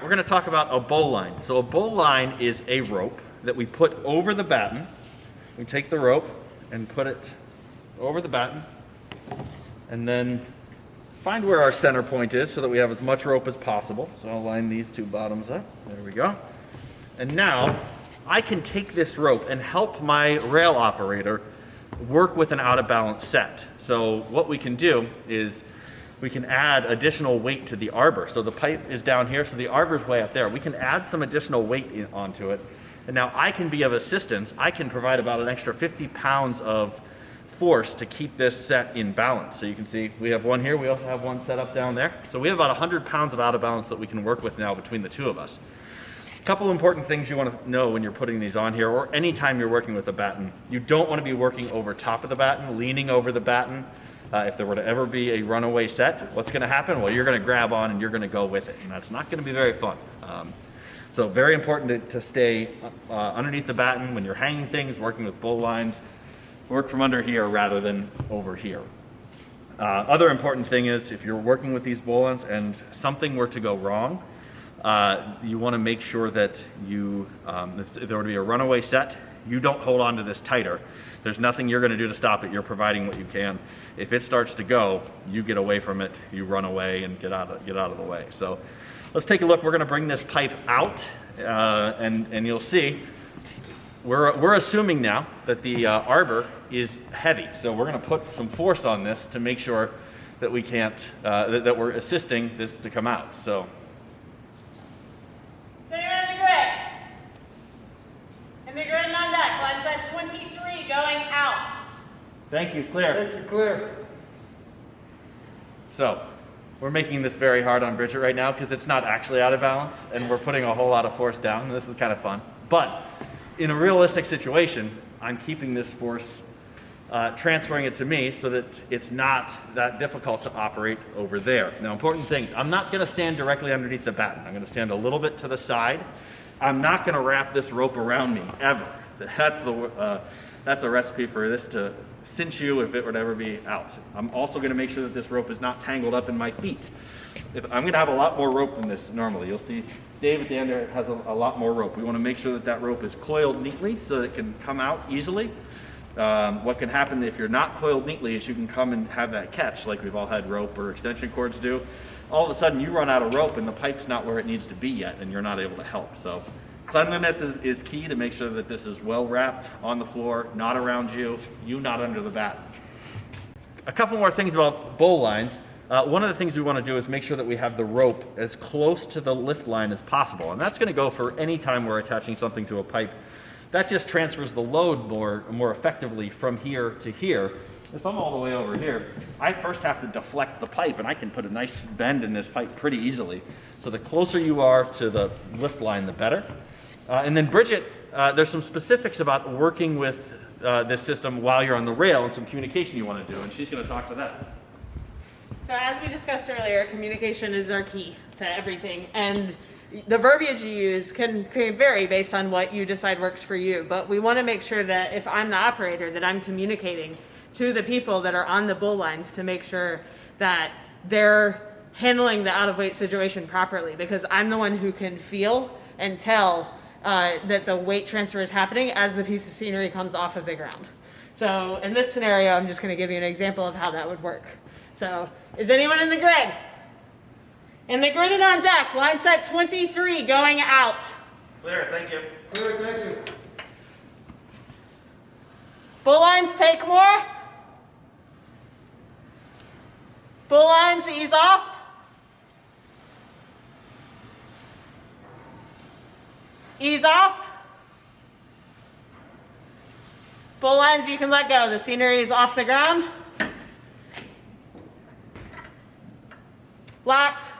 we're going to talk about a bowline. So a bowline is a rope that we put over the batten. We take the rope and put it over the batten, and then find where our center point is so that we have as much rope as possible. So I'll line these two bottoms up. There we go. And now I can take this rope and help my rail operator work with an out of balance set. So what we can do is we can add additional weight to the arbor. So the pipe is down here, so the arbor's way up there. We can add some additional weight onto it. And now I can be of assistance. I can provide about an extra 50 pounds of force to keep this set in balance. So you can see we have one here. We also have one set up down there. So we have about 100 pounds of out of balance that we can work with now between the two of us. A couple important things you want to know when you're putting these on here, or anytime you're working with a batten. You don't want to be working over top of the batten, leaning over the batten. If there were to ever be a runaway set, what's going to happen? Well, you're going to grab on and you're going to go with it, and that's not going to be very fun. So very important to stay underneath the batten when you're hanging things, working with bowlines. Work from under here rather than over here. Other important thing is if you're working with these bowlines and something were to go wrong, you want to make sure that if there were to be a runaway set, you don't hold on to this tighter. There's nothing you're going to do to stop it. You're providing what you can. If it starts to go, you get away from it, you run away and get out of the way. So let's take a look. We're going to bring this pipe out, and you'll see we're assuming now that the arbor is heavy. So we're going to put some force on this to make sure that we can't that we're assisting this to come out. So you're in the grid. In the grid and on deck. Line set 23 going out. Thank you, clear. Thank you, clear. So we're making this very hard on Bridget right now because it's not actually out of balance, and we're putting a whole lot of force down, and this is kind of fun. But in a realistic situation, I'm keeping this force, transferring it to me so that it's not that difficult to operate over there. Now, important things, I'm not going to stand directly underneath the batten. I'm going to stand a little bit to the side. I'm not going to wrap this rope around me, ever. That's a recipe for this to cinch you if it were to ever be out. I'm also going to make sure that this rope is not tangled up in my feet. I'm going to have a lot more rope than this normally. You'll see Dave at the end there has a lot more rope. We want to make sure that that rope is coiled neatly so that it can come out easily. What can happen if you're not coiled neatly is you can come and have that catch like we've all had rope or extension cords do. All of a sudden you run out of rope and the pipe's not where it needs to be yet and you're not able to help. So cleanliness is key to make sure that this is well wrapped on the floor, not around you not under the batten. A couple more things about bowlines. One of the things we want to do is make sure that we have the rope as close to the lift line as possible. And that's going to go for any time we're attaching something to a pipe. That just transfers the load more effectively from here to here. If I'm all the way over here, I first have to deflect the pipe, and I can put a nice bend in this pipe pretty easily. So the closer you are to the lift line, the better. And then Bridget, there's some specifics about working with this system while you're on the rail and some communication you want to do, and she's going to talk to that. So as we discussed earlier, communication is our key to everything, and the verbiage you use can vary based on what you decide works for you, but we want to make sure that if I'm the operator, that I'm communicating to the people that are on the bowl lines to make sure that they're handling the out-of-weight situation properly, because I'm the one who can feel and tell that the weight transfer is happening as the piece of scenery comes off of the ground. So in this scenario, I'm just going to give you an example of how that would work. So, is anyone in the grid? In the grid and on deck, line set 23 going out. Clear, thank you. Clear, thank you. Bull lines, take more. Bull lines, ease off. Ease off. Bull lines, you can let go. The scenery is off the ground. Locked.